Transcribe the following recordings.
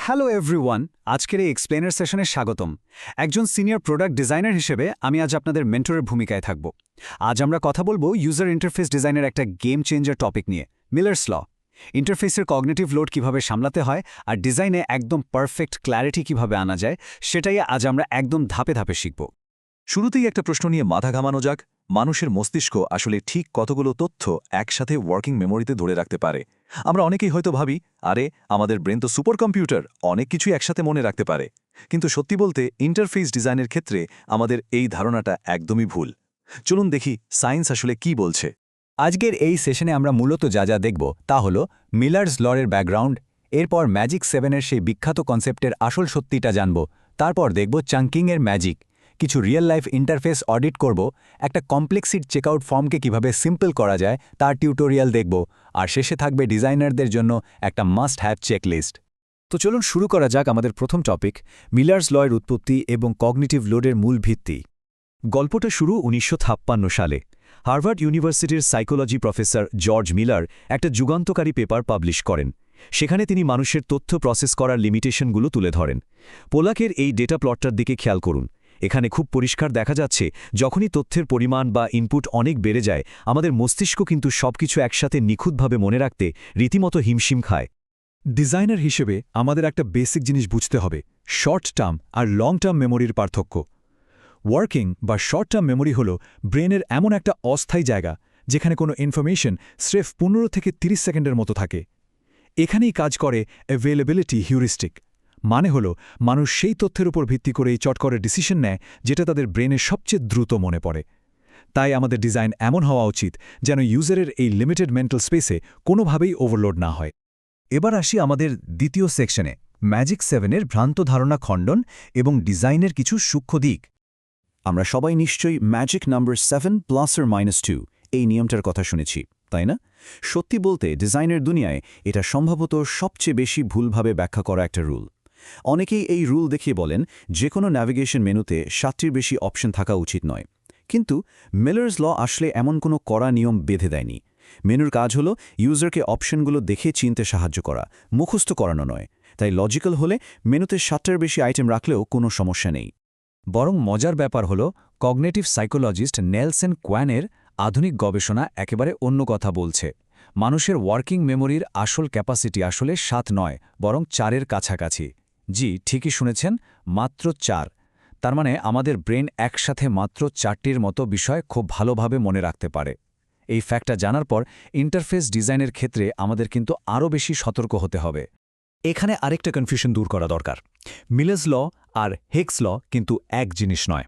Hello everyone, আজকের এই explainer সেশনে স্বাগতম। একজন সিনিয়র প্রোডাক্ট ডিজাইনার হিসেবে আমি আজ আপনাদের মেন্টরের ভূমিকায় থাকব। আজ আমরা কথা বলবো ইউজার ইন্টারফেস ডিজাইনের একটা গেম চেঞ্জার টপিক নিয়ে, মিলার্স ল। ইন্টারফেসের কগনিটিভ লোড কিভাবে সামলাতে হয় আর ডিজাইনে একদম পারফেক্ট ক্ল্যারিটি কিভাবে আনা যায়, সেটাই আজ আমরা একদম ধাপে ধাপে শিখব। শুরুতেই একটা প্রশ্ন নিয়ে মাথা ঘামানো যাক। মানুষের মস্তিষ্ক আসলে ঠিক কতগুলো তথ্য একসাথে ওয়ার্কিং মেমোরিতে ধরে রাখতে পারে? আমরা অনেকেই হয়তো ভাবি, আরে আমাদের ব্রেন তো সুপার কম্পিউটার, অনেক কিছুই একসাথে মনে রাখতে পারে। কিন্তু সত্যি বলতে ইন্টারফেস ডিজাইনের ক্ষেত্রে আমাদের এই ধারণাটা একদমই ভুল। চলুন দেখি সায়েন্স আসলে কি বলছে। আজকের এই সেশনে আমরা মূলত যা যা দেখব তা হল মিলার্স লরের ব্যাকগ্রাউন্ড, এরপর ম্যাজিক 7-এর সেই বিখ্যাত কনসেপ্টের আসল সত্যিটা জানব, তারপর দেখব চাঙ্কিংয়ের ম্যাজিক, কিছু রিয়েল লাইফ ইন্টারফেস অডিট করব, একটা কমপ্লেক্সিট চেকআউট ফর্মকে কিভাবে সিম্পল করা যায় তার টিউটোরিয়াল দেখব, আর শেষে থাকবে ডিজাইনারদের জন্য একটা মাস্ট হ্যাভ চেকলিস্ট। তো চলুন শুরু করা যাক আমাদের প্রথম টপিক, মিলার্স লয়ের উৎপত্তি এবং কগনিটিভ লোডের মূল ভিত্তি। গল্পটা শুরু ১৯৫৬ সালে। হার্ভার্ড ইউনিভার্সিটির সাইকোলজি প্রফেসর জর্জ মিলার একটা যুগান্তকারী পেপার পাবলিশ করেন। সেখানে তিনি মানুষের তথ্য প্রসেস করার লিমিটেশনগুলো তুলে ধরেন। পোলাকের এই ডেটা প্লটটার দিকে খেয়াল করুন। এখানে খুব পরিষ্কার দেখা যাচ্ছে, যখনই তথ্যের পরিমাণ বা ইনপুট অনেক বেড়ে যায়, আমাদের মস্তিষ্ক কিন্তু সবকিছু একসাথে নিখুঁতভাবে মনে রাখতে রীতিমতো হিমশিম খায়। ডিজাইনার হিসেবে আমাদের একটা বেসিক জিনিস বুঝতে হবে, শর্ট টার্ম আর লং টার্ম মেমোরির পার্থক্য। ওয়ার্কিং বা শর্ট টার্ম মেমোরি হল ব্রেনের এমন একটা অস্থায়ী জায়গা যেখানে কোনো ইনফরমেশন স্রেফ ১৫ থেকে ৩০ সেকেন্ডের মতো থাকে। এখানেই কাজ করে অ্যাভেলেবিলিটি হিউরিস্টিক, মানে হল মানুষ সেই তথ্যের উপর ভিত্তি করেই চট করে ডিসিশন নেয় যেটা তাদের ব্রেনে সবচেয়ে দ্রুত মনে পড়ে। তাই আমাদের ডিজাইন এমন হওয়া উচিত যেন ইউজারের এই লিমিটেড মেন্টাল স্পেসে কোনোভাবেই ওভারলোড না হয়। এবার আসি আমাদের দ্বিতীয় সেকশনে, ম্যাজিক 7-এর ভ্রান্ত ধারণা খণ্ডন এবং ডিজাইনের কিছু সূক্ষ্ম দিক। আমরা সবাই নিশ্চয়ই ম্যাজিক নাম্বার 7+or-2 এই নিয়মটার কথা শুনেছি, তাই না? সত্যি বলতে ডিজাইনের দুনিয়ায় এটা সম্ভবত সবচেয়ে বেশি ভুলভাবে ব্যাখ্যা করা একটা রুল। অনেকেই এই রুল দেখিয়ে বলেন যে কোনো ন্যাভিগেশন মেনুতে 7টির বেশি অপশন থাকা উচিত নয়। কিন্তু মিলার্স ল আসলে এমন কোনো কড়া নিয়ম বেঁধে দেয়নি। মেনুর কাজ হল ইউজারকে অপশনগুলো দেখে চিনতে সাহায্য করা, মুখস্থ করানো নয়। তাই লজিক্যাল হলে মেনুতে 7টার বেশি আইটেম রাখলেও কোনো সমস্যা নেই। বরং মজার ব্যাপার হল, কগনেটিভ সাইকোলজিস্ট নেলসন কোয়ানের আধুনিক গবেষণা একেবারে অন্য কথা বলছে। মানুষের ওয়ার্কিং মেমোরির আসল ক্যাপাসিটি আসলে 7 নয়, বরং 4-এর কাছাকাছি। জি, ঠিকই শুনেছেন, মাত্র 4। তার মানে আমাদের ব্রেন একসাথে মাত্র 4টির মতো বিষয় খুব ভালোভাবে মনে রাখতে পারে। এই ফ্যাক্টটা জানার পর ইন্টারফেস ডিজাইনের ক্ষেত্রে আমাদের কিন্তু আরও বেশি সতর্ক হতে হবে। এখানে আরেকটা কনফিউশন দূর করা দরকার। মিলার্স ল আর হিক্স ল কিন্তু এক জিনিস নয়।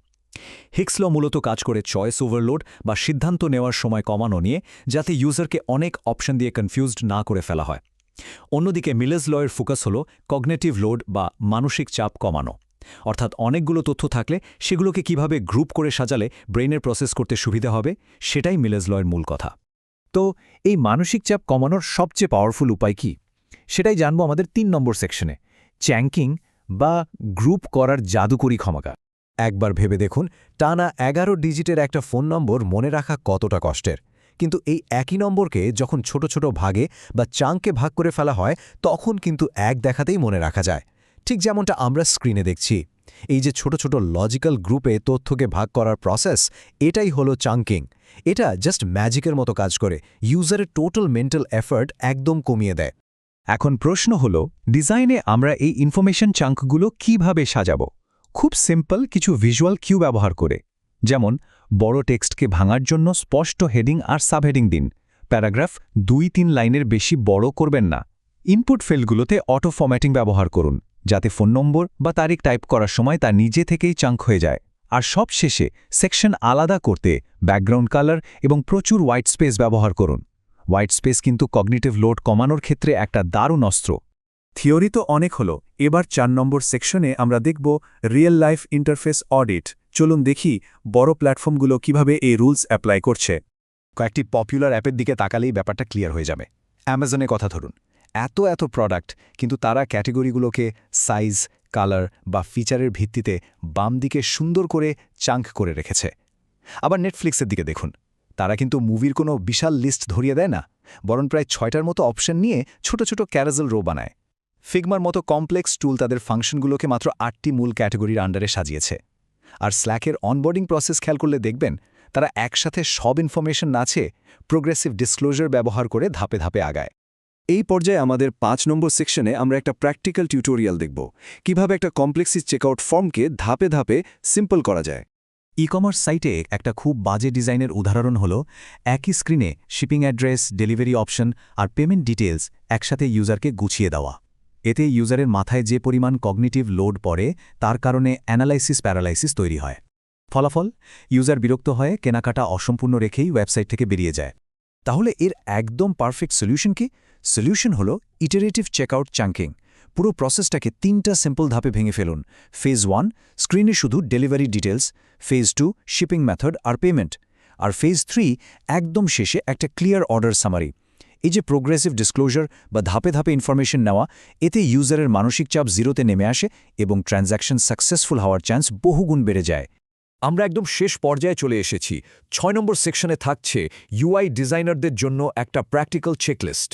হিক্স ল মূলত কাজ করে চয়েস ওভারলোড বা সিদ্ধান্ত নেওয়ার সময় কমানো নিয়ে, যাতে ইউজারকে অনেক অপশন দিয়ে কনফিউজড না করে ফেলা হয়। অন্যদিকে মিলার্স লয়ের ফোকাস হল কগনেটিভ লোড বা মানসিক চাপ কমানো, অর্থাৎ অনেকগুলো তথ্য থাকলে সেগুলোকে কিভাবে গ্রুপ করে সাজালে ব্রেইনের প্রসেস করতে সুবিধা হবে, সেটাই মিলার্স লয়ের মূল কথা। তো এই মানসিক চাপ কমানোর সবচেয়ে পাওয়ারফুল উপায় কি, সেটাই জানবো আমাদের 3 নম্বর সেকশনে, চ্যাঙ্কিং বা গ্রুপ করার জাদুকরী ক্ষমতা। একবার ভেবে দেখুন, টানা 11 ডিজিটের একটা ফোন নম্বর মনে রাখা কতটা কষ্টের। কিন্তু এই একই নম্বরকে যখন ছোট ছোট ভাগে বা চাঙ্কে ভাগ করে ফেলা হয়, তখন কিন্তু এক দেখাতেই মনে রাখা যায়। ঠিক যেমনটা আমরা স্ক্রিনে দেখছি। এই যে ছোট ছোট লজিক্যাল গ্রুপে তথ্যকে ভাগ করার প্রসেস, এটাই হলো চাঙ্কিং। এটা জাস্ট ম্যাজিকের মতো কাজ করে, ইউজারের টোটাল মেন্টাল এফার্ট একদম কমিয়ে দেয়। এখন প্রশ্ন হল, ডিজাইনে আমরা এই ইনফরমেশন চাঙ্কগুলো কিভাবে সাজাবো? খুব সিম্পল কিছু ভিজুয়াল কিউ ব্যবহার করে। যেমন বড় টেক্সটকে ভাঙার জন্য স্পষ্ট হেডিং আর সাবহেডিং দিন। প্যারাগ্রাফ 2-3 লাইনের বেশি বড় করবেন না। ইনপুট ফিল্ডগুলোতে অটো ফরম্যাটিং ব্যবহার করুন, যাতে ফোন নম্বর বা তারিখ টাইপ করার সময় তা নিজে থেকেই চাঙ্ক হয়ে যায়। আর সব শেষে সেকশন আলাদা করতে ব্যাকগ্রাউন্ড কালার এবং প্রচুর হোয়াইট স্পেস ব্যবহার করুন। হোয়াইট স্পেস কিন্তু কগনিটিভ লোড কমানোর ক্ষেত্রে একটা দারুণ অস্ত্র। থিওরি তো অনেক হলো, এবার 4 নম্বর সেকশনে আমরা দেখব রিয়েল লাইফ ইন্টারফেস অডিট। চলুন দেখি বড় প্ল্যাটফর্মগুলো কিভাবে এই রুলস অ্যাপ্লাই করছে। কয়েকটি পপুলার অ্যাপের দিকে তাকালেই ব্যাপারটা ক্লিয়ার হয়ে যাবে। অ্যামাজনের কথা ধরুন, এত প্রোডাক্ট, কিন্তু তারা ক্যাটেগরিগুলোকে সাইজ, কালার বা ফিচারের ভিত্তিতে বাম দিকে সুন্দর করে চাঙ্ক করে রেখেছে। আবার নেটফ্লিক্সের দিকে দেখুন, তারা কিন্তু মুভির কোনো বিশাল লিস্ট ধরিয়ে দেয় না, বরং প্রায় 6টার মতো অপশন নিয়ে ছোট ছোট ক্যারাজেল রো বানায়। ফিগমার মতো কমপ্লেক্স টুল তাদের ফাংশনগুলোকে মাত্র 8টি মূল ক্যাটাগরির আন্ডারে সাজিয়েছে। আর স্ল্যাকের অনবোর্ডিং প্রসেস খেয়াল করলে দেখবেন তারা একসাথে সব ইনফরমেশন না চেয়ে প্রোগ্রেসিভ ডিসক্লোজার ব্যবহার করে ধাপে ধাপে আগায়। এই পর্যায়ে আমাদের 5 নম্বর সেকশনে আমরা একটা প্র্যাকটিক্যাল টিউটোরিয়াল দেখব কিভাবে একটা কমপ্লেক্সি চেকআউট ফর্মকে ধাপে ধাপে সিম্পল করা যায়। ই কমার্স সাইটে একটা খুব বাজে ডিজাইনের উদাহরণ হল একই স্ক্রিনে শিপিং অ্যাড্রেস, ডেলিভারি অপশন আর পেমেন্ট ডিটেলস একসাথে ইউজারকে গুছিয়ে দেওয়া। এতে ইউজারের মাথায় যে পরিমাণ কগনিটিভ লোড পড়ে তার কারণে অ্যানালাইসিস প্যারালাইসিস তৈরি হয়। ফলাফল, ইউজার বিরক্ত হয়ে কেনাকাটা অসম্পূর্ণ রেখেই ওয়েবসাইট থেকে বেরিয়ে যায়। তাহলে এর একদম পারফেক্ট সলিউশন কি? সলিউশন হল ইটারেটিভ চেকআউট চাঙ্কিং। পুরো প্রসেসটাকে 3টা সিম্পল ধাপে ভেঙে ফেলুন। ফেজ 1, স্ক্রিনে শুধু delivery details. Phase 2, shipping method আর পেমেন্ট। আর ফেজ 3, একদম শেষে একটা ক্লিয়ার অর্ডার সামারি। এই যে প্রোগ্রেসিভ ডিসক্লোজার বা ধাপে ধাপে ইনফরমেশন নেওয়া, এতে ইউজারের মানসিক চাপ জিরোতে নেমে আসে এবং ট্রানজ্যাকশন সাকসেসফুল হওয়ার চান্স বহুগুণ বেড়ে যায়। আমরা একদম শেষ পর্যায়ে চলে এসেছি। 6 নম্বর সেকশনে থাকছে ইউআই ডিজাইনারদের জন্য একটা প্র্যাকটিক্যাল চেকলিস্ট।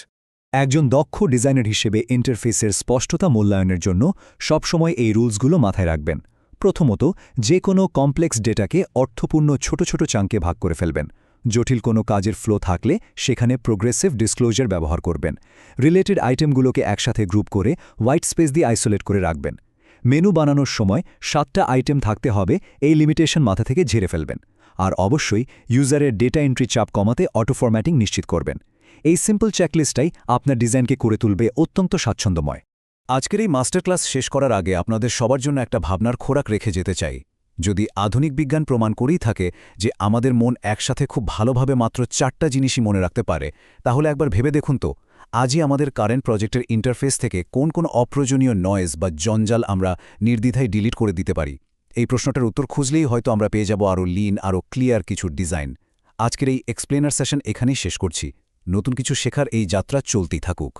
একজন দক্ষ ডিজাইনার হিসেবে ইন্টারফেসের স্পষ্টতা মূল্যায়নের জন্য সবসময় এই রুলসগুলো মাথায় রাখবেন। প্রথমত, যে কোনো কমপ্লেক্স ডেটাকে অর্থপূর্ণ ছোট ছোট চাঙ্কে ভাগ করে ফেলবেন। জটিল কোনো কাজের ফ্লো থাকলে সেখানে প্রোগ্রেসিভ ডিসক্লোজার ব্যবহার করবেন। রিলেটেড আইটেমগুলোকে একসাথে গ্রুপ করে হোয়াইট স্পেস দিয়ে আইসোলেট করে রাখবেন। মেনু বানানোর সময় 7টা আইটেম থাকতে হবে, এই লিমিটেশন মাথা থেকে ঝেড়ে ফেলবেন। আর অবশ্যই ইউজারের ডেটা এন্ট্রি চাপ কমাতে অটো ফরম্যাটিং নিশ্চিত করবেন। এই সিম্পল চেকলিস্টটাই আপনার ডিজাইনকে করে তুলবে অত্যন্ত স্বাচ্ছন্দ্যময়। আজকের এই মাস্টার ক্লাস শেষ করার আগে আপনাদের সবার জন্য একটা ভাবনার খোরাক রেখে যেতে চাই। যদি আধুনিক বিজ্ঞান প্রমাণ করেই থাকে যে আমাদের মন একসাথে খুব ভালোভাবে মাত্র 4টা জিনিসই মনে রাখতে পারে, তাহলে একবার ভেবে দেখুন তো আজই আমাদের কারেন্ট প্রজেক্টের ইন্টারফেস থেকে কোন অপ্রয়োজনীয় নয়েজ বা জঞ্জাল আমরা নির্দ্বিধায় ডিলিট করে দিতে পারি। এই প্রশ্নটার উত্তর খুঁজলেই হয়তো আমরা পেয়ে যাব আরও লিন, আরও ক্লিয়ার কিছু ডিজাইন। আজকের এই এক্সপ্লেনার সেশন এখানেই শেষ করছি। নতুন কিছু শেখার এই যাত্রা চলতেই থাকুক।